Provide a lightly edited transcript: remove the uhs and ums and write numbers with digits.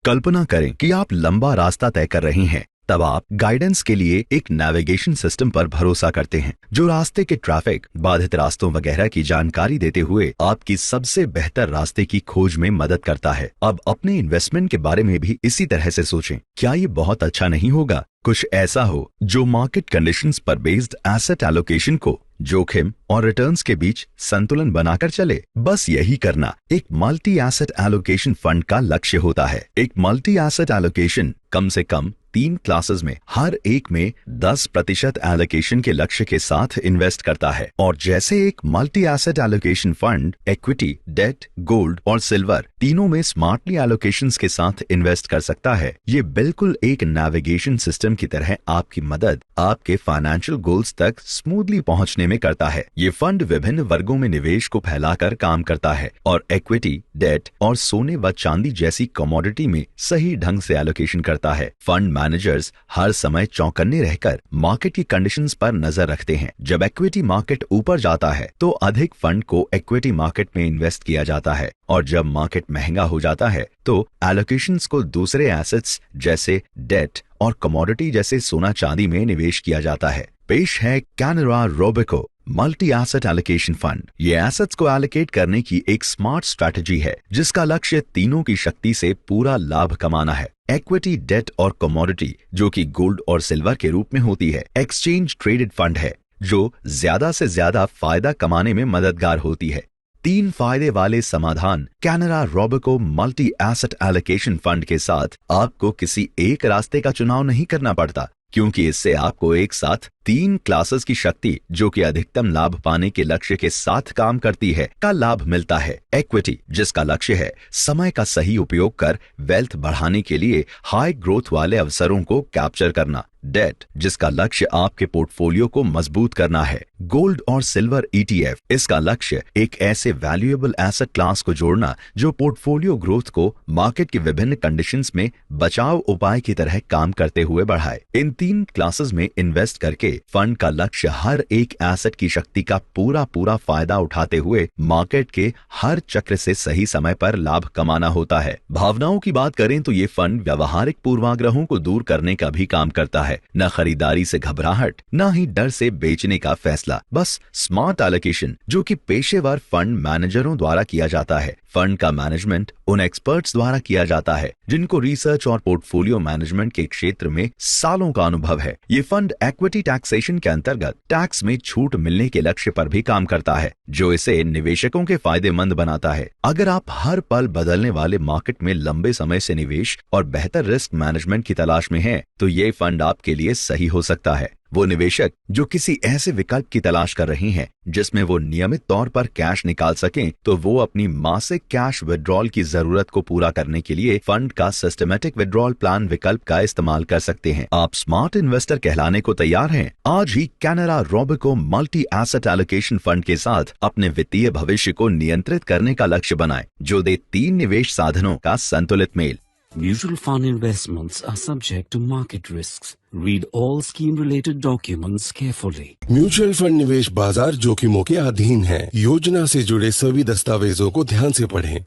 कल्पना करें कि आप लंबा रास्ता तय कर रहे हैं। तब आप गाइडेंस के लिए एक नेविगेशन सिस्टम पर भरोसा करते हैं, जो रास्ते के ट्रैफिक, बाधित रास्तों वगैरह की जानकारी देते हुए आपकी सबसे बेहतर रास्ते की खोज में मदद करता है। अब अपने इन्वेस्टमेंट के बारे में भी इसी तरह से सोचें। क्या ये बहुत अच्छा नहीं होगा? कुछ ऐसा हो जो मार्केट कंडीशंस पर बेस्ड एसेट एलोकेशन को जोखिम और रिटर्न्स के बीच संतुलन बनाकर चले। बस यही करना एक मल्टी एसेट एलोकेशन फंड का लक्ष्य होता है। एक मल्टी एसेट एलोकेशन कम से कम 3 क्लासेस में हर एक में 10% एलोकेशन के लक्ष्य के साथ इन्वेस्ट करता है। और जैसे एक multi asset allocation fund equity, debt, gold और सिल्वर तीनों में स्मार्टली एलोकेशंस के साथ इन्वेस्ट कर सकता है, ये बिल्कुल एक नेविगेशन सिस्टम की तरह आपकी मदद आपके फाइनेंशियल गोल्स तक स्मूथली पहुंचने में करता है। ये फंड विभिन्न वर्गों में निवेश को फैलाकर काम करता है और इक्विटी, डेट और सोने व चांदी जैसी कमोडिटी में सही ढंग से एलोकेशन करता है। फंड मैनेजर्स हर समय चौकन्ने रहकर मार्केट की कंडीशंस पर नजर रखते हैं। जब इक्विटी मार्केट ऊपर जाता है तो अधिक फंड को इक्विटी मार्केट में इन्वेस्ट किया जाता है और जब मार्केट महंगा हो जाता है तो एलोकेशंस को दूसरे एसेट्स जैसे डेट और कमोडिटी जैसे सोना चांदी में निवेश किया जाता है। पेश है Canara Robeco multi asset allocation fund. ये एसेट्स को एलोकेट करने की एक स्मार्ट स्ट्रैटेजी है जिसका लक्ष्य तीनों की शक्ति से पूरा लाभ कमाना है। इक्विटी, डेट और कमोडिटी जो कि गोल्ड और सिल्वर के रूप में होती है, एक्सचेंज ट्रेडेड फंड है जो ज्यादा से ज्यादा फायदा कमाने में मददगार होती है। 3 फायदे वाले समाधान Canara Robeco multi asset allocation fund के साथ आपको किसी एक रास्ते का चुनाव नहीं करना पड़ता, क्योंकि इससे आपको एक साथ 3 क्लासेस की शक्ति जो कि अधिकतम लाभ पाने के लक्ष्य के साथ काम करती है का लाभ मिलता है। इक्विटी जिसका लक्ष्य है समय का सही उपयोग कर वेल्थ बढ़ाने के लिए हाई ग्रोथ वाले अवसरों को कैप्चर करना। डेट जिसका लक्ष्य आपके पोर्टफोलियो को मजबूत करना है। गोल्ड और सिल्वर ETF इसका लक्ष्य एक ऐसे वैल्यूएबल एसेट क्लास को जोड़ना जो पोर्टफोलियो ग्रोथ को मार्केट की विभिन्न कंडीशंस में बचाव उपाय की तरह काम करते हुए बढ़ाए। इन 3 क्लासेस में इन्वेस्ट करके फंड का लक्ष्य हर एक एसेट की शक्ति का पूरा फायदा उठाते हुए मार्केट के हर चक्र से सही समय पर लाभ कमाना होता है। भावनाओं की बात करें तो ये फंड व्यावहारिक पूर्वाग्रहों को दूर करने का भी काम करता है। न खरीदारी से घबराहट, न ही डर से बेचने का फैसला, बस स्मार्ट एलोकेशन जो कि पेशेवर फंड मैनेजरों द्वारा किया जाता है। फंड का मैनेजमेंट उन एक्सपर्ट्स द्वारा किया जाता है जिनको रिसर्च और पोर्टफोलियो मैनेजमेंट के क्षेत्र में सालों का अनुभव है। ये फंड इक्विटी टैक्सेशन के अंतर्गत टैक्स में छूट मिलने के लक्ष्य पर भी काम करता है, जो इसे निवेशकों के फायदेमंद बनाता है। अगर आप हर पल बदलने वाले मार्केट में लंबे समय से निवेश और बेहतर रिस्क मैनेजमेंट की तलाश में हैं, तो ये फंड आपके लिए सही हो सकता है। वो निवेशक जो किसी ऐसे विकल्प की तलाश कर रहे हैं जिसमें वो नियमित तौर पर कैश निकाल सकें, तो वो अपनी मासिक कैश विड्रॉल की जरूरत को पूरा करने के लिए फंड का सिस्टमैटिक विड्रॉल प्लान विकल्प का इस्तेमाल कर सकते हैं। आप स्मार्ट इन्वेस्टर कहलाने को तैयार हैं? आज ही Canara Robeco multi asset allocation fund के साथ अपने वित्तीय भविष्य को नियंत्रित करने का लक्ष्य बनाएं, जो दे 3 निवेश साधनों का संतुलित mail. Mutual fund investments are subject to market risks. Read all scheme-related documents carefully. Mutual fund निवेश बाजार जोखिमों के अधीन है। योजना से जुड़े सभी दस्तावेजों को ध्यान से पढ़ें।